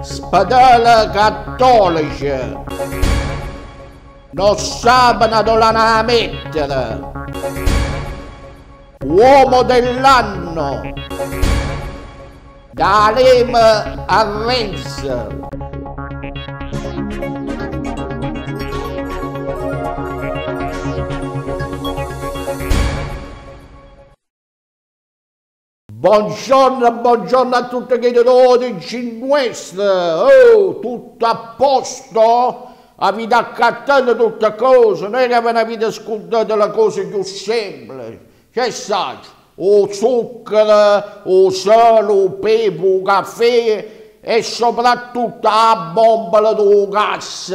Spadale cattolici non sanno dove la mettere. Uomo dell'anno da Lem a Renzi. Buongiorno, buongiorno a tutti che di Cinquest. Oh, tutto a posto? Avete accattato tutte cose, non è che ve ne avete scordato le cose più semplici. Che sai? O zucchero, o sale, o pepe, o caffè e soprattutto la bombola di gas.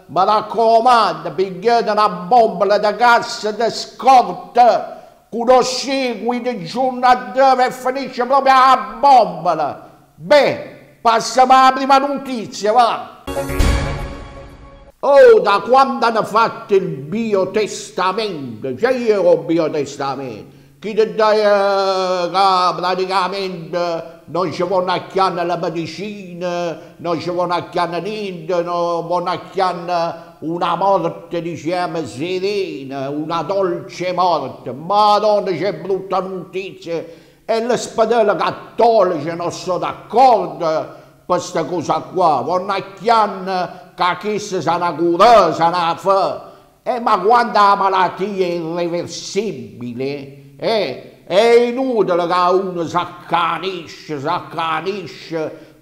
Mi raccomando, pigliate una bombola di gas di scorta. Conosci di giorno a dove e finisce proprio a bombola. Beh, passiamo alla prima notizia, va. Oh, da quando hanno fatto il biotestamento? Cioè io ho biotestamento. Chi ti dà che praticamente non ci vanno a chiamare la medicina, non ci vanno a chiamare niente, non vanno a chiamare una morte, diciamo, serena, una dolce morte. Madonna, c'è brutta notizia. E le spedale cattoliche non sono d'accordo per questa cosa qua. Vanno a chiamare che questa sa una cura, sa una fa. Ma quando la malattia è irreversibile, è inutile che uno si accanisce,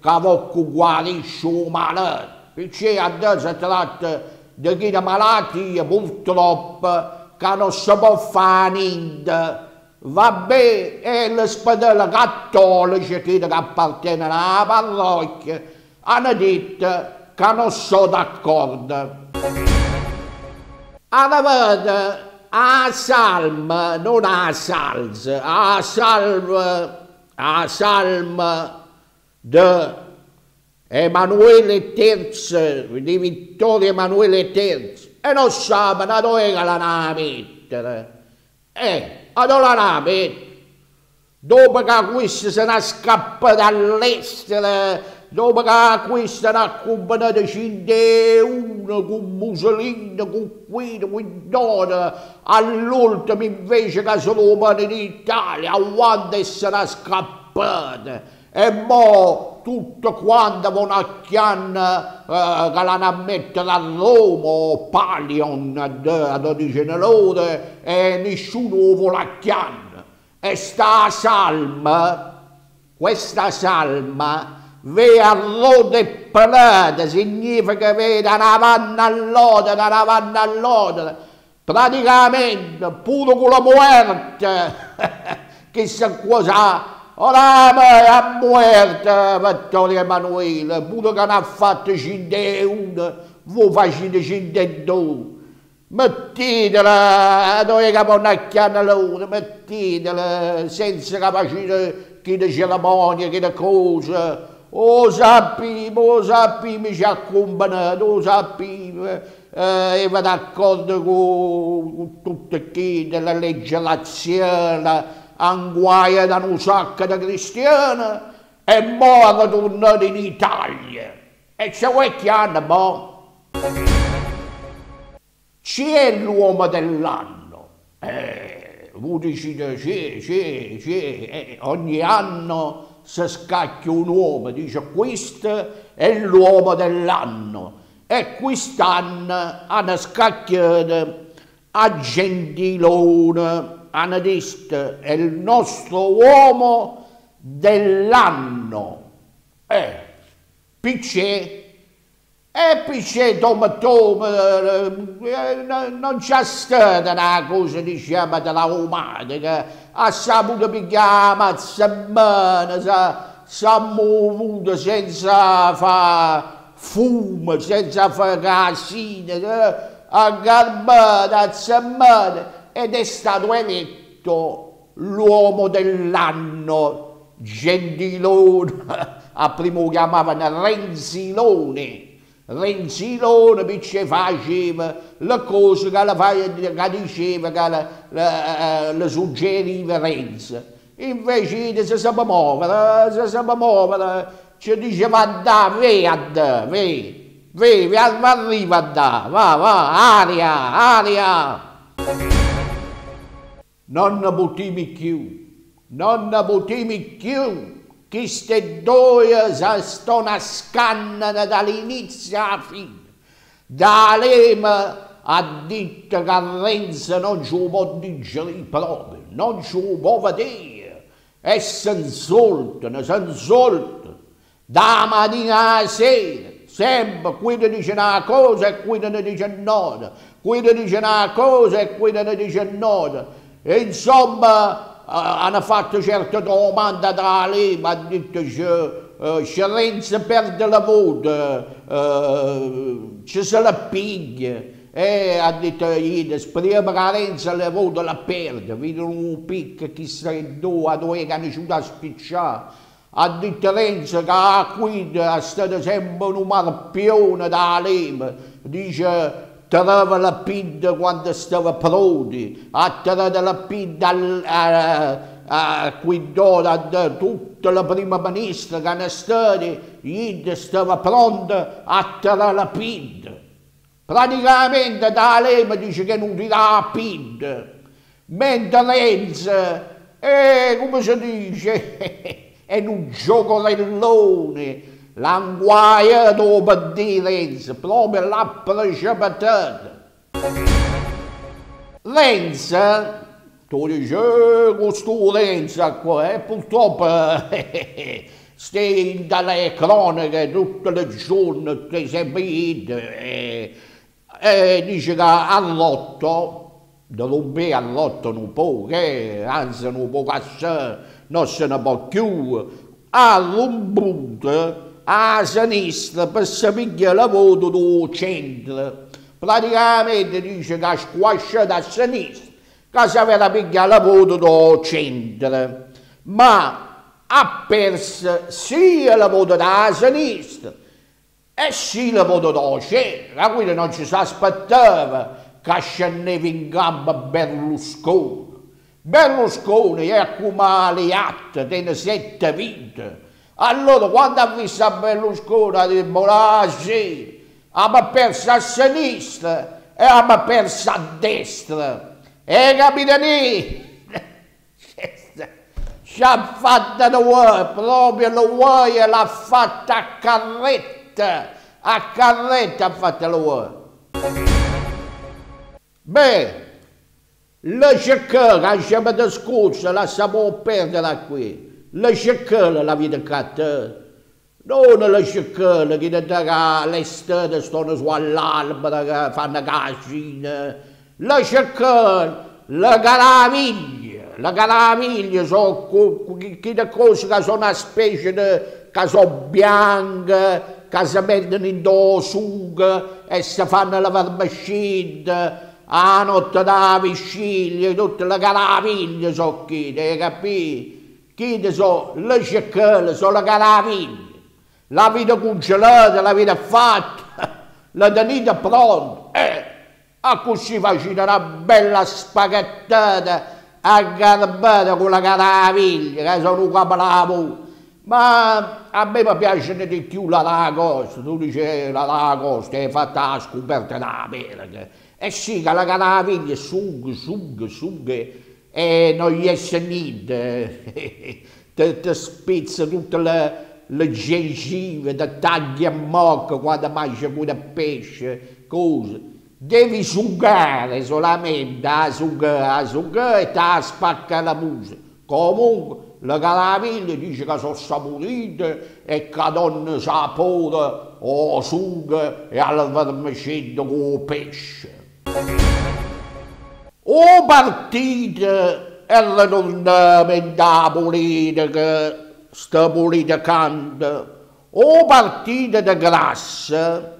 che poco guarisce un malato. Perché adesso si tratta di quelle malattie purtroppo che non si può fare niente. Vabbè, e le spedale cattoliche, che appartengono alla parrocchia, hanno detto che non sono d'accordo. Allora, a salma, non a salsa, a salma di Emanuele III, di Vittorio Emanuele III, e non sapano dove la mettere. Allora la mettere. Dopo che questo se ne scappa dall'estero, dopo che questo ne ha accompagnato 51 con Mussolini, con Guido, con Dona, all'ultimo invece che sono umani in Italia, quando se ne è scappato. E mo tutto quanto vanno a chiamare che l'hanno a mettere a Roma o Palion a 12 loro e nessuno lo vuole a chiamare. E questa salma, ve a rode e pelate, significa vede una vanna all'ora, praticamente pure con la muerte, chissà cosa. Oramai a muerte, Vittorio Emanuele, pure che ne ha fatto 51, voi facete 52. Mettitela, dove che vanno a chiamare loro, mettitela, senza che facete che le cerimonie, che le cose. O sappiamo, ci accompagnate, o sappiamo, e va d'accordo con tutte chi della legge razziale, anguaia da un sacco di cristiani, e mo' tornare in Italia. E c'è qualche anno, boh. C'è l'uomo dell'anno. Voi dicete, c'è. Ogni anno si scacchia un uomo, dice questo è l'uomo dell'anno. E quest'anno hanno scacchiato a Gentilone. Hanno detto è il nostro uomo dell'anno. Perché? Perché Tom, non c'è stata una cosa, diciamo, della romantica, ha saputo pigliare mazza bene, si è movuto senza fumo senza casine, a garbata, a zammate, ed è stato eletto l'uomo dell'anno, gentilone, a primo lo chiamavano Renzilone. Renzilone perché faceva le cose che diceva, che le suggeriva Renzi. Invece si sapeva muovere, ci diceva andare, ve, arriva va, aria. Non ne potevi più, queste due si stanno scannando dall'inizio alla fine. D'Alema ha detto che Renzi non ci può digerire proprio, non ci può vedere, e si insultano. Da mattina alla sera, sempre qui ne dice una cosa e qui ne dice un'altra, qui ne dice una cosa e qui ne dice un'altra. E insomma, hanno fatto certe domande da lì, ma ha detto che Renzi perde la voto, ci se la piglia. E ha detto io, speriamo che Renzi la voto la perde, vedono un picco chissà dove che hanno ciuto a spicciare. Ha detto Renzi che a guida è stato sempre un marpione da Lima, dice tirava la pinta quando stava pronti, ha tirato la pinta a guidare tutta la prima ministra che hanno stato, ieri stava pronta a tirare la pinta. Praticamente da Lima dice che non tirava la pinta, mentre Renzi, come si dice, è un giocorellone, l'anguaia per dire Renzi, proprio l'ha precipitata. Renzi, tu dici, questo Renzi qua, e purtroppo stai dalle cronache tutte le giorni, ti sempre dice che all'otto, da Lumbè all'otto non può, anzi non può cassare, non se ne può più, all'ombrute, a sinistra per sapere la voto del centro. Praticamente dice che ha squasciato a sinistra, che si aveva pigliato la voto del centro, ma ha perso sia la voto da sinistra e sia la voto da centro, quindi non ci si aspettava che scendeva in campo Berlusconi. Berlusconi è come aliato, tiene 7 vite. Allora, quando ha visto Berlusconi, ha detto, sì, abbiamo perso a sinistra e abbiamo perso a destra. E capitani, ci ha fatto la UE, proprio la UE l'ha fatta a carretta ha fatto la UE. Beh, la cercare, la settimana scorsa, la sapevo perdere qui. La cercare la vita cattata. Non la cercare che l'estate stanno su all'albero, che fanno casino. La cercare, la caraviglia sono quelle cose che sono una specie di, che sono bianche, che si mettono in do sugo e si fanno la vermicida. A notte da vigilia, tutte le caraviglie sono chi, hai capito? Chi sono le cecchelle, sono le caraviglie. La vita congelata, la vita fatta, la tenete pronta. A così facendo una bella spaghettata aggarbata con la caraviglia, che sono un capolavoro. Ma a me mi piace di più l'aragosta, tu dici l'aragosta è fatta a scoperta d'America. E sì, che la caraviglia suga e non gli esce niente, ti spezza tutte le gengive, ti taglia a mocca quando mangi pure pesce, cose. Devi sugare solamente, a sugare e ti spacca la musica. Comunque, la caraviglia dice che sono saporite e che danno sapore o sugo e al vermicetto con il pesce. O partite e ritorniamo in da politica, sta politicante, o partito di classe,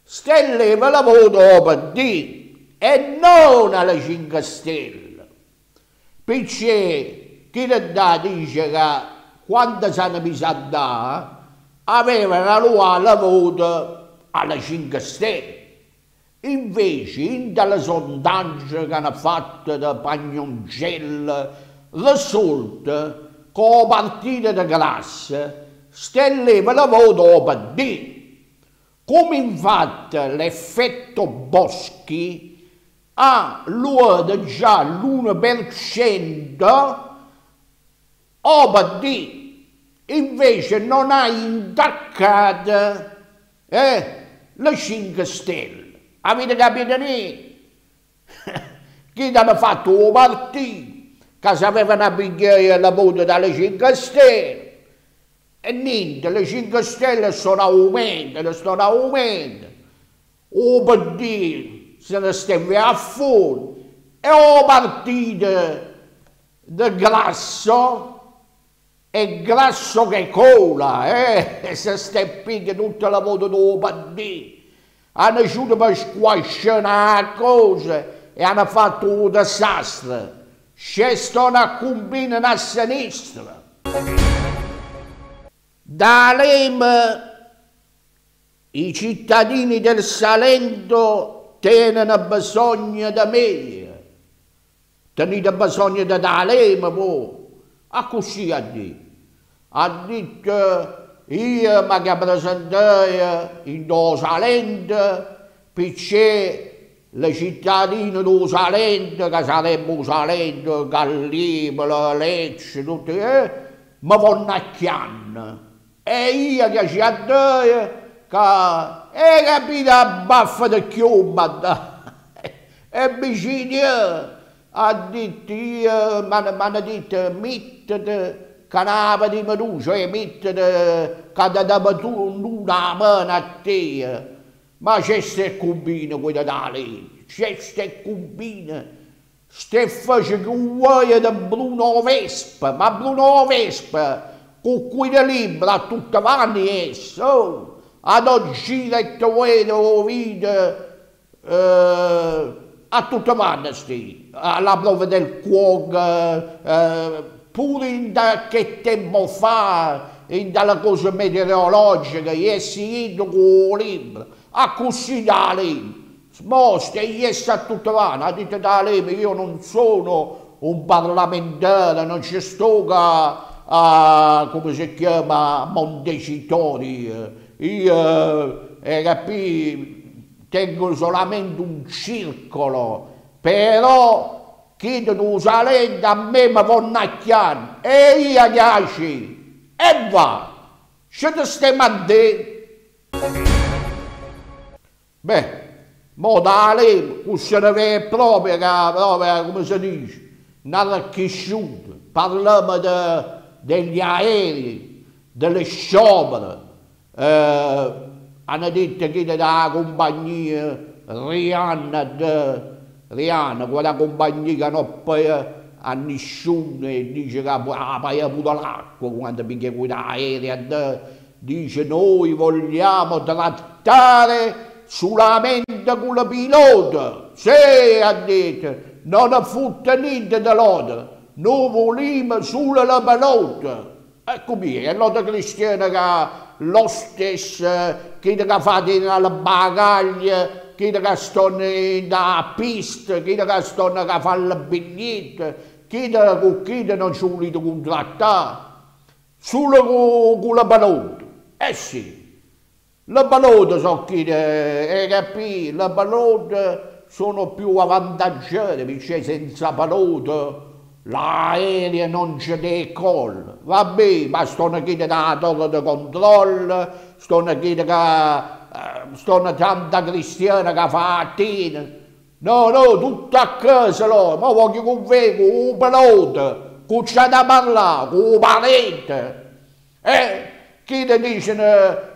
stelleva la voto per D e non alle 5 Stelle. Perché chi da dice che quando si hanno messo a dare, avevano la voto alle 5 Stelle. Invece, in tale sondaggio che hanno fatto da Pagnoncello, risulta che il partito di classe stelleva la voto per D. Come infatti l'effetto Boschi ha luogo già l'1% o per D. Invece non ha intaccato le 5 Stelle. Avete capito niente? Chi hanno fatto un partito che sapevano pigliare la voto dalle 5 Stelle e niente, le 5 Stelle sono aumentando. O PD se ne steve a fuori e o partito di grasso e grasso che cola, e se steppicca tutta la voto del PD. Hanno aiutato per squasciare la cosa e hanno fatto un disastro. C'è una combina a sinistra. Da Lema i cittadini del Salento tenono bisogno di me. Tenete bisogno di D'Alema, voi. A così ha detto. Ha detto io mi rappresentai in Salento perché le cittadine del Salento, che sarebbe Salento, Gallipoli, Lecce, tutti, mi vanno a chiamare. E io che ci addio, che capito a baffa di chiumba, e vicino ha detto, mi hanno detto, mettete canava di medusa, e mettete cada una mano a te. Ma c'è ste cubine quella da lì, c'è ste cubine, ste face che vuoi di Bruno Vespa, ma Bruno Vespa, con cui da libro a tutti vanni esso, ad oggi letto quello video, a tutti vanni sti, alla prova del cuoco, pure in che tempo fa, in dalla cosa meteorologica, e si con il libro, a così da libro. Sposta e yes a tutto vanno, ha detto da lei, io non sono un parlamentare, non ci sto a come si chiama, Montecitorio. Io, tengo solamente un circolo, però chiedo un Salento a me mi vanno a chiamare, e io piaci, e va, ce ne stiamo a dire. Beh, mo da lei, questo ne è proprio, come si dice, un'archisciuta. Parliamo degli aerei, delle sciopere. Hanno detto che della compagnia Rihanna, quella compagnia che non paga a nessuno e dice che paga pure l'acqua quando piglia quell'aereo. Dice noi vogliamo trattare solamente con il pilota. Sì, ha detto, non futta niente dell'altro, noi vogliamo solo la pilota. Ecco è l'altra cristiana che lo stesso, che fate nella bagaglia, che stanno nella pista, che stanno a fare il biglietto, che non ci volete contrattare, solo con la pilota. Eh sì. Le ballotte sono le ballotte sono più avvantaggiate perché senza ballotte l'aereo non ci decolla. Vabbè, ma stanno qui da torre di controllo, stanno qui stanno tanta cristiana che fa attina. No, tutto a casa loro, ma voglio con voi, con un pilota, con c'è da parlare, con un parente. Chi ti dicono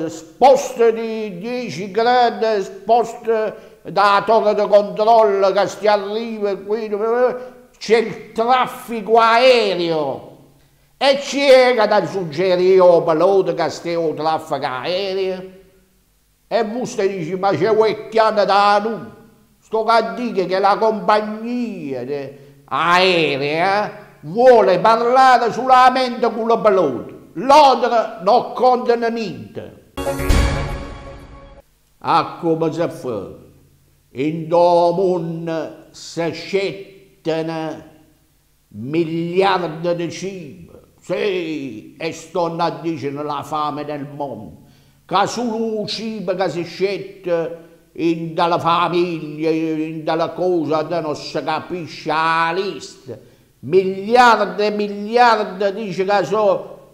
sposta di 10 gradi, sposta da torre di controllo che si arriva qui, c'è il traffico aereo E c'era da suggerire o pelota che stiamo traffico aereo. E vostè dice, ma c'è qualche da noi. Sto a dire che la compagnia aerea vuole parlare solamente con la pelota. L'altra non conta niente. A come si fa? In domani si scettano miliardi di cibo. Sì, e stanno a dire la fame del mondo. Che solo il cibo che si scetta dalla famiglia, dalla cosa, non si capisce la lista. Miliardi e miliardi, dice che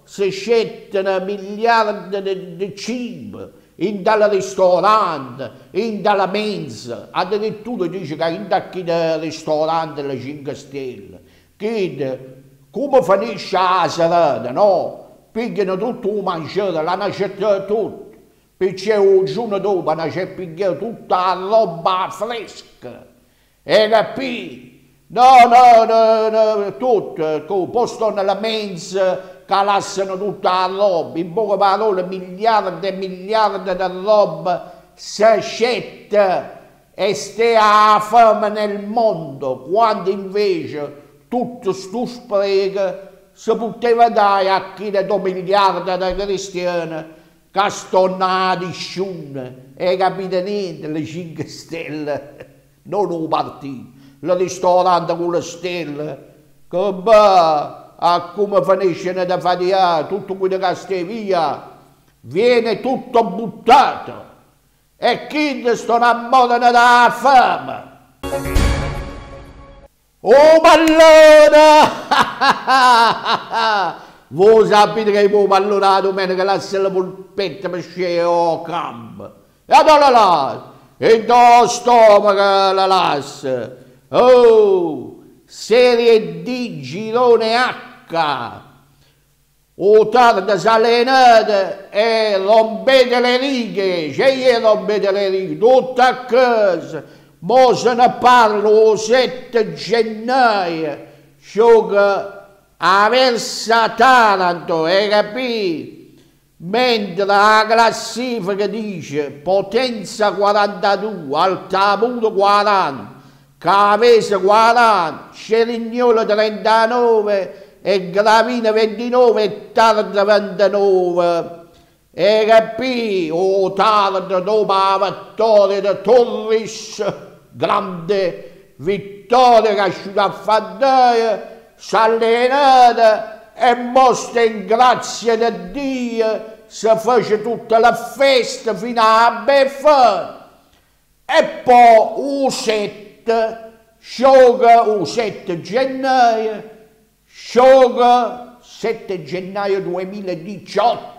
si scettano miliardi di cibo dal ristorante, dalla mensa. Addirittura dice che in quel ristorante le 5 stelle. Chiede, come finisce la serata, no? Pigliano tutto il mangiare, l'hanno accettato tutto. Perché un giorno dopo hanno pigliato tutta la roba fresca. E capì? No, tutto. Poi stanno nella mensa, calassano tutta la roba. In poche parole, miliardi e miliardi di roba si scetta e sta a fame nel mondo, quando invece tutto sto spreco si poteva dare a chi ne 2 miliardi di cristiani che stanno a disciune. E capite niente, le 5 stelle, non un partito, il ristorante con le stelle, che va a come finiscono da faticare, tutto quello che sta via, viene tutto buttato. E chi stanno a morire da fame? Oh pallone! Voi sapete che il pallone la domenica lascia la polpetta per scendere al campo. E allora là, e do stomaco la lascia. Oh, Serie D, girone H. O tarda s'allenate e rompete le righe, c'è rompete le righe, tutto a casa. Mo se ne parla il 7 gennaio, gioca a Versa Taranto, hai capito? Mentre la classifica dice Potenza 42, Altamura 40, Cavese 40, Cerignola 39 e Gravina 29 e Taranto 29. E capito? O Taranto dopo la vittoria di Torres, grande vittoria che ha asciugato a Faddaia, si è allenata e mostra in grazia di Dio, si fece tutta la festa fino a beffa. E poi il 7, gioca il 7 gennaio, gioca 7 gennaio 2018,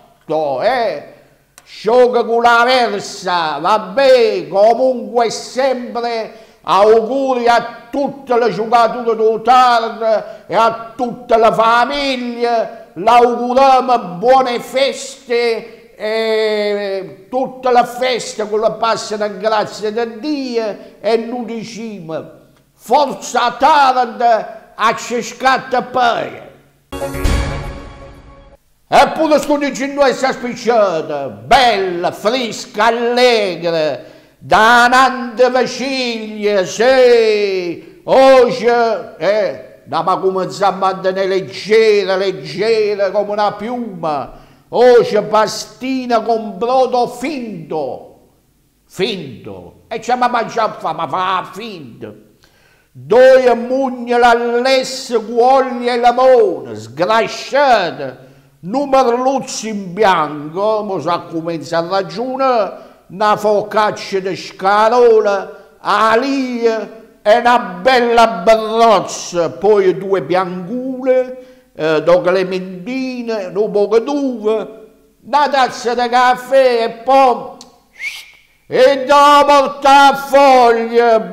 gioca con la Versa, vabbè, comunque sempre auguri a tutte le giocature del Taranto e a tutta la famiglia, l'auguriamo buone feste e tutte le feste che le passano grazie a Dio e noi diciamo forza Taranto a ci scatta poi. Eppure sto dicendo questa spicciata, bella, fresca, allegra, da Nante Vaciglia, sì, oggi, ma cominciamo a mantenere leggera come una piuma, oggi pastina con brodo finto, e ci abbiamo mangiato ma fa finto. 2 mugne all'esse, cuogli e limone, sgrasciate, numeruzzi in bianco, mo sa comincia a ragionare, una focaccia di scarola, alia e una bella brozza, poi 2 biancule, 2 clementine, un poco d'uva, una tazza di caffè e poi e da portare a foglia,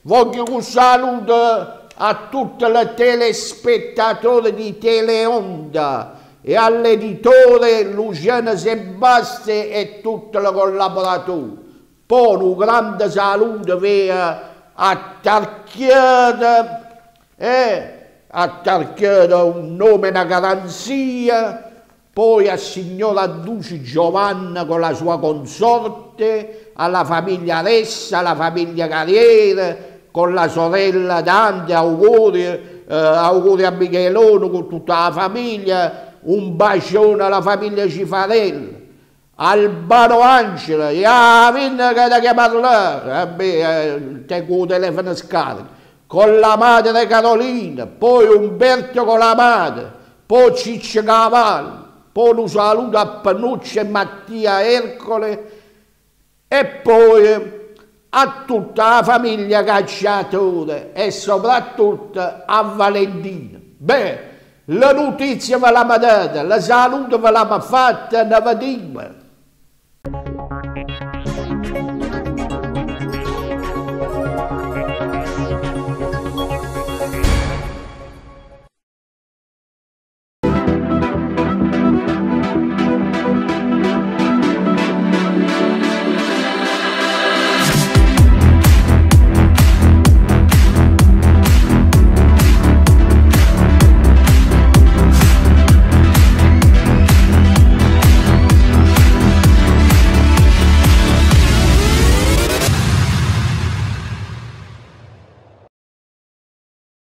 voglio un saluto a tutti i telespettatori di Teleonda e all'editore Luciano Sebasti e tutti i collaboratori. Poi un grande saluto a Tarchiata a tarchiare un nome, una garanzia, poi a signora Duci Giovanna con la sua consorte, alla famiglia Ressa, alla famiglia Carriere, con la sorella Dante, auguri, auguri a Michelone con tutta la famiglia, un bacione alla famiglia Cifarella. Albano Angela, ja, vinna che da chiamarla, te con il telefono scarico, con la madre Carolina, poi Umberto con la madre, poi Ciccio Cavallo, poi un saluto a Panucci e Mattia Ercole e poi a tutta la famiglia Cacciatore e soprattutto a Valentina. Beh, la notizia ve l'abbiamo data, la saluto ve l'abbiamo fatta, ne vediamo.